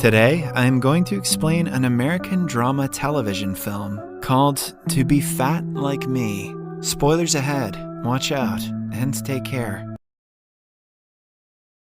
Today, I'm going to explain an American drama television film called To Be Fat Like Me. Spoilers ahead, watch out, and take care.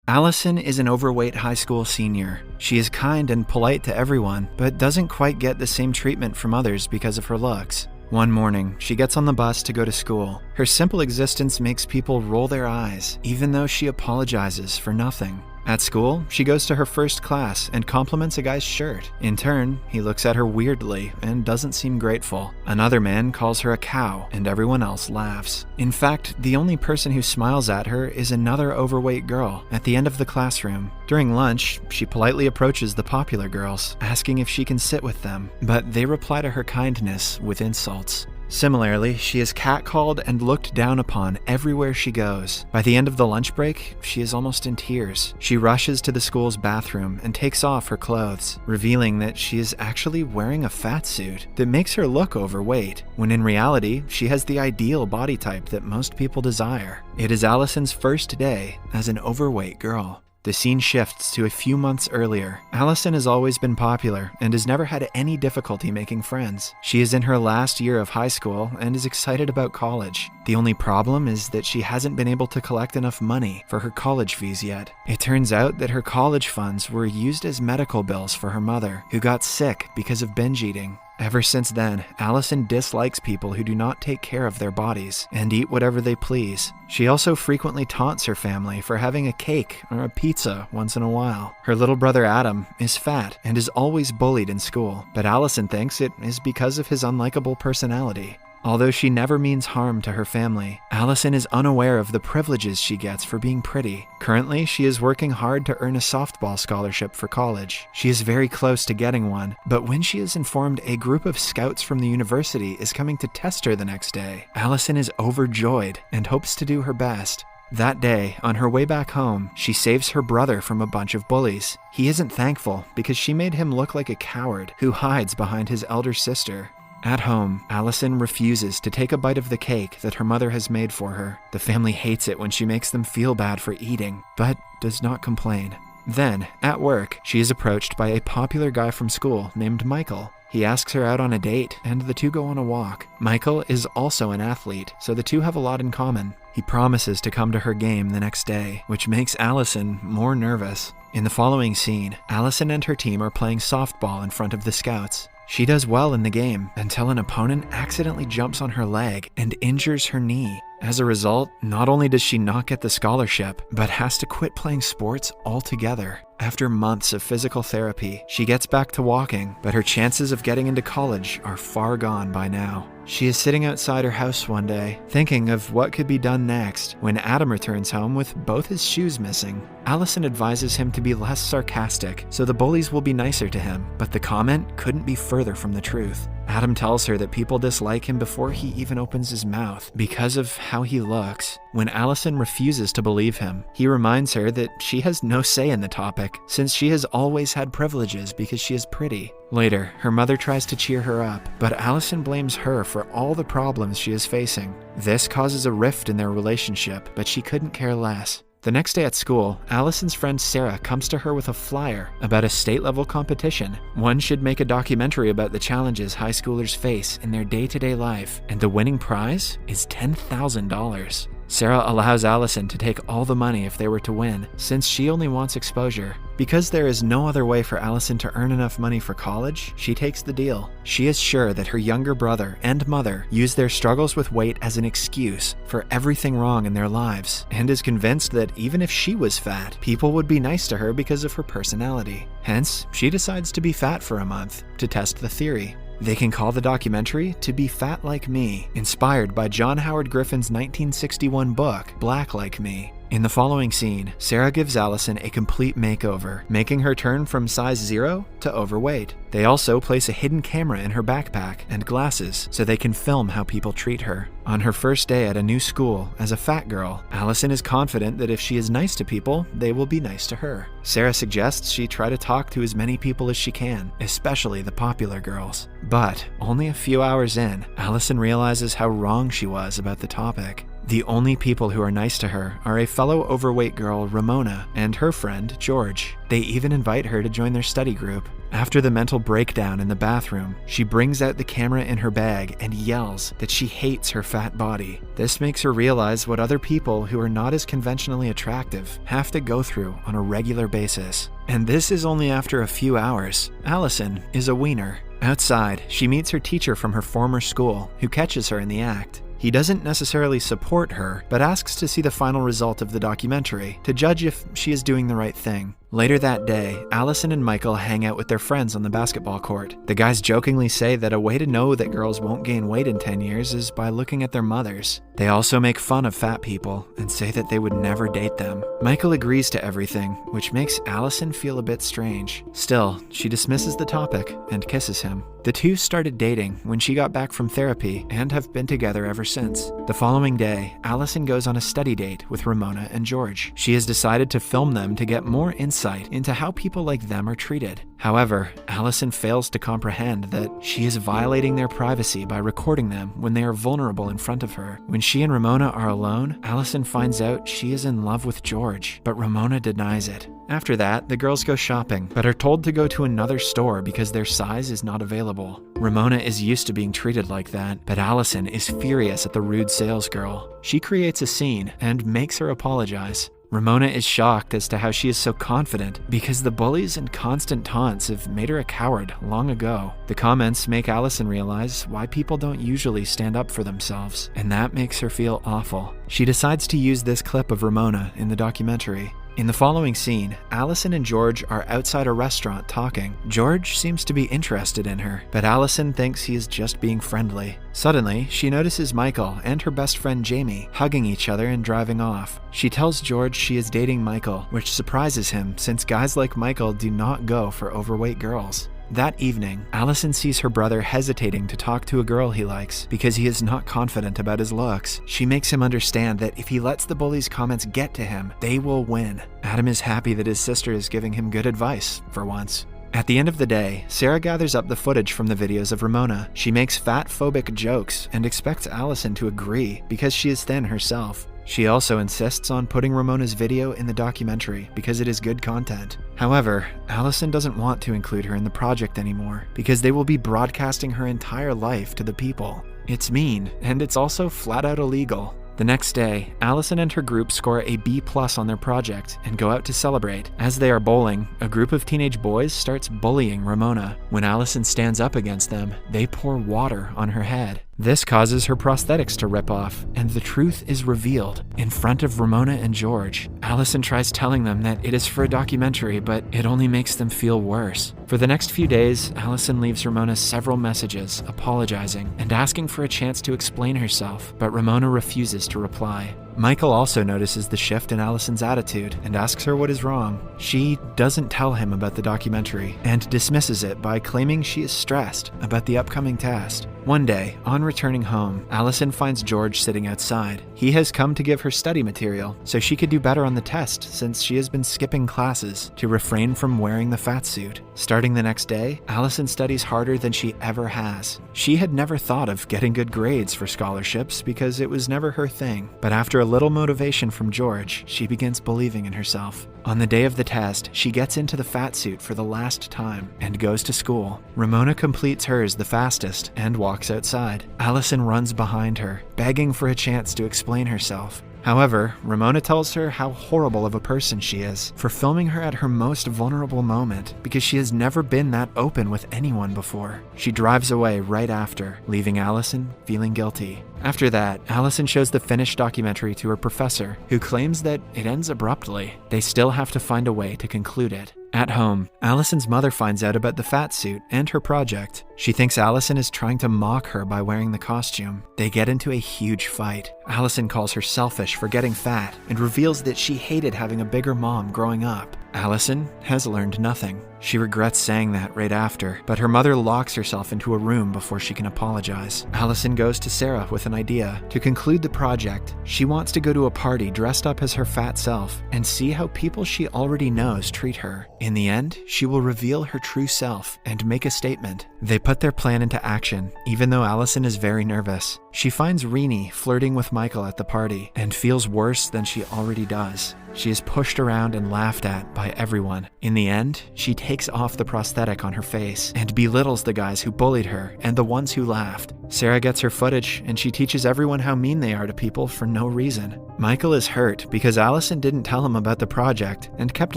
Allison is an overweight high school senior. She is kind and polite to everyone, but doesn't quite get the same treatment from others because of her looks. One morning, she gets on the bus to go to school. Her simple existence makes people roll their eyes, even though she apologizes for nothing. At school, she goes to her first class and compliments a guy's shirt. In turn, he looks at her weirdly and doesn't seem grateful. Another man calls her a cow, and everyone else laughs. In fact, the only person who smiles at her is another overweight girl at the end of the classroom. During lunch, she politely approaches the popular girls, asking if she can sit with them, but they reply to her kindness with insults. Similarly, she is catcalled and looked down upon everywhere she goes. By the end of the lunch break, she is almost in tears. She rushes to the school's bathroom and takes off her clothes, revealing that she is actually wearing a fat suit that makes her look overweight, when in reality, she has the ideal body type that most people desire. It is Allison's first day as an overweight girl. The scene shifts to a few months earlier. Allison has always been popular and has never had any difficulty making friends. She is in her last year of high school and is excited about college. The only problem is that she hasn't been able to collect enough money for her college fees yet. It turns out that her college funds were used as medical bills for her mother, who got sick because of binge eating. Ever since then, Allison dislikes people who do not take care of their bodies and eat whatever they please. She also frequently taunts her family for having a cake or a pizza once in a while. Her little brother Adam is fat and is always bullied in school, but Allison thinks it is because of his unlikable personality. Although she never means harm to her family, Allison is unaware of the privileges she gets for being pretty. Currently, she is working hard to earn a softball scholarship for college. She is very close to getting one, but when she is informed a group of scouts from the university is coming to test her the next day, Allison is overjoyed and hopes to do her best. That day, on her way back home, she saves her brother from a bunch of bullies. He isn't thankful because she made him look like a coward who hides behind his elder sister. At home, Allison refuses to take a bite of the cake that her mother has made for her. The family hates it when she makes them feel bad for eating, but does not complain. Then, at work, she is approached by a popular guy from school named Michael. He asks her out on a date, and the two go on a walk. Michael is also an athlete, so the two have a lot in common. He promises to come to her game the next day, which makes Allison more nervous. In the following scene, Allison and her team are playing softball in front of the scouts. She does well in the game until an opponent accidentally jumps on her leg and injures her knee. As a result, not only does she not get the scholarship, but has to quit playing sports altogether. After months of physical therapy, she gets back to walking, but her chances of getting into college are far gone by now. She is sitting outside her house one day, thinking of what could be done next, when Adam returns home with both his shoes missing. Allison advises him to be less sarcastic, so the bullies will be nicer to him, but the comment couldn't be further from the truth. Adam tells her that people dislike him before he even opens his mouth because of how he looks. When Allison refuses to believe him, he reminds her that she has no say in the topic, since she has always had privileges because she is pretty. Later, her mother tries to cheer her up, but Allison blames her for all the problems she is facing. This causes a rift in their relationship, but she couldn't care less. The next day at school, Allison's friend Sarah comes to her with a flyer about a state-level competition. One should make a documentary about the challenges high schoolers face in their day-to-day life, and the winning prize is $10,000. Sarah allows Allison to take all the money if they were to win, since she only wants exposure. Because there is no other way for Allison to earn enough money for college, she takes the deal. She is sure that her younger brother and mother use their struggles with weight as an excuse for everything wrong in their lives, and is convinced that even if she was fat, people would be nice to her because of her personality. Hence, she decides to be fat for a month to test the theory. They can call the documentary To Be Fat Like Me, inspired by John Howard Griffin's 1961 book, Black Like Me. In the following scene, Sarah gives Allison a complete makeover, making her turn from size 0 to overweight. They also place a hidden camera in her backpack and glasses so they can film how people treat her. On her first day at a new school as a fat girl, Allison is confident that if she is nice to people, they will be nice to her. Sarah suggests she try to talk to as many people as she can, especially the popular girls. But only a few hours in, Allison realizes how wrong she was about the topic. The only people who are nice to her are a fellow overweight girl, Ramona, and her friend, George. They even invite her to join their study group. After the mental breakdown in the bathroom, she brings out the camera in her bag and yells that she hates her fat body. This makes her realize what other people who are not as conventionally attractive have to go through on a regular basis. And this is only after a few hours. Allison is a wiener. Outside, she meets her teacher from her former school, who catches her in the act. He doesn't necessarily support her, but asks to see the final result of the documentary to judge if she is doing the right thing. Later that day, Allison and Michael hang out with their friends on the basketball court. The guys jokingly say that a way to know that girls won't gain weight in 10 years is by looking at their mothers. They also make fun of fat people and say that they would never date them. Michael agrees to everything, which makes Allison feel a bit strange. Still, she dismisses the topic and kisses him. The two started dating when she got back from therapy and have been together ever since. The following day, Allison goes on a study date with Ramona and George. She has decided to film them to get more insight into how people like them are treated. However, Allison fails to comprehend that she is violating their privacy by recording them when they are vulnerable in front of her. When she and Ramona are alone, Allison finds out she is in love with George, but Ramona denies it. After that, the girls go shopping, but are told to go to another store because their size is not available. Ramona is used to being treated like that, but Allison is furious at the rude salesgirl. She creates a scene and makes her apologize. Ramona is shocked as to how she is so confident because the bullies and constant taunts have made her a coward long ago. The comments make Allison realize why people don't usually stand up for themselves, and that makes her feel awful. She decides to use this clip of Ramona in the documentary. In the following scene, Allison and George are outside a restaurant talking. George seems to be interested in her, but Allison thinks he is just being friendly. Suddenly, she notices Michael and her best friend Jamie hugging each other and driving off. She tells George she is dating Michael, which surprises him since guys like Michael do not go for overweight girls. That evening, Allison sees her brother hesitating to talk to a girl he likes because he is not confident about his looks. She makes him understand that if he lets the bullies' comments get to him, they will win. Adam is happy that his sister is giving him good advice, for once. At the end of the day, Sarah gathers up the footage from the videos of Ramona. She makes fat-phobic jokes and expects Allison to agree because she is thin herself. She also insists on putting Ramona's video in the documentary because it is good content. However, Allison doesn't want to include her in the project anymore because they will be broadcasting her entire life to the people. It's mean, and it's also flat out illegal. The next day, Allison and her group score a B+ on their project and go out to celebrate. As they are bowling, a group of teenage boys starts bullying Ramona. When Allison stands up against them, they pour water on her head. This causes her prosthetics to rip off, and the truth is revealed in front of Ramona and George. Allison tries telling them that it is for a documentary, but it only makes them feel worse. For the next few days, Allison leaves Ramona several messages, apologizing and asking for a chance to explain herself, but Ramona refuses to reply. Michael also notices the shift in Allison's attitude and asks her what is wrong. She doesn't tell him about the documentary and dismisses it by claiming she is stressed about the upcoming test. One day, on returning home, Allison finds George sitting outside. He has come to give her study material so she could do better on the test since she has been skipping classes to refrain from wearing the fat suit. Starting the next day, Allison studies harder than she ever has. She had never thought of getting good grades for scholarships because it was never her thing, but after a little motivation from George, she begins believing in herself. On the day of the test, she gets into the fat suit for the last time and goes to school. Ramona completes hers the fastest and walks outside. Allison runs behind her, begging for a chance to explain herself. However, Ramona tells her how horrible of a person she is for filming her at her most vulnerable moment because she has never been that open with anyone before. She drives away right after, leaving Allison feeling guilty. After that, Allison shows the finished documentary to her professor, who claims that it ends abruptly. They still have to find a way to conclude it. At home, Allison's mother finds out about the fat suit and her project. She thinks Allison is trying to mock her by wearing the costume. They get into a huge fight. Allison calls her selfish for getting fat and reveals that she hated having a bigger mom growing up. Allison has learned nothing. She regrets saying that right after, but her mother locks herself into a room before she can apologize. Allison goes to Sarah with an idea. To conclude the project, she wants to go to a party dressed up as her fat self and see how people she already knows treat her. In the end, she will reveal her true self and make a statement. They put their plan into action, even though Allison is very nervous. She finds Renee flirting with Michael at the party and feels worse than she already does. She is pushed around and laughed at by everyone. In the end, she takes off the prosthetic on her face and belittles the guys who bullied her and the ones who laughed. Sarah gets her footage and she teaches everyone how mean they are to people for no reason. Michael is hurt because Allison didn't tell him about the project and kept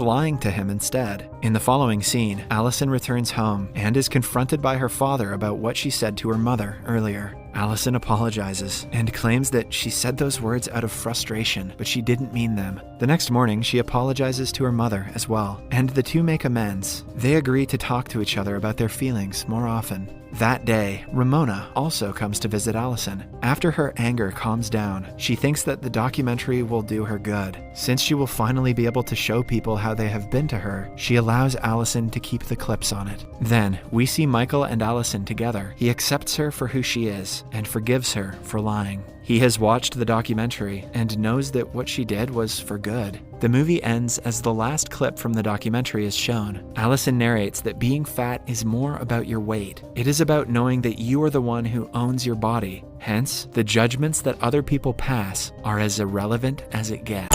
lying to him instead. In the following scene, Allison returns home and is confronted by her father about what she said to her mother earlier. Allison apologizes and claims that she said those words out of frustration, but she didn't mean them. The next morning, she apologizes to her mother as well, and the two make amends. They agree to talk to each other about their feelings more often. That day, Ramona also comes to visit Allison. After her anger calms down, she thinks that the documentary will do her good. Since she will finally be able to show people how they have been to her, she allows Allison to keep the clips on it. Then, we see Michael and Allison together. He accepts her for who she is and forgives her for lying. He has watched the documentary and knows that what she did was for good. The movie ends as the last clip from the documentary is shown. Allison narrates that being fat is more about your weight. It is about knowing that you are the one who owns your body. Hence, the judgments that other people pass are as irrelevant as it gets.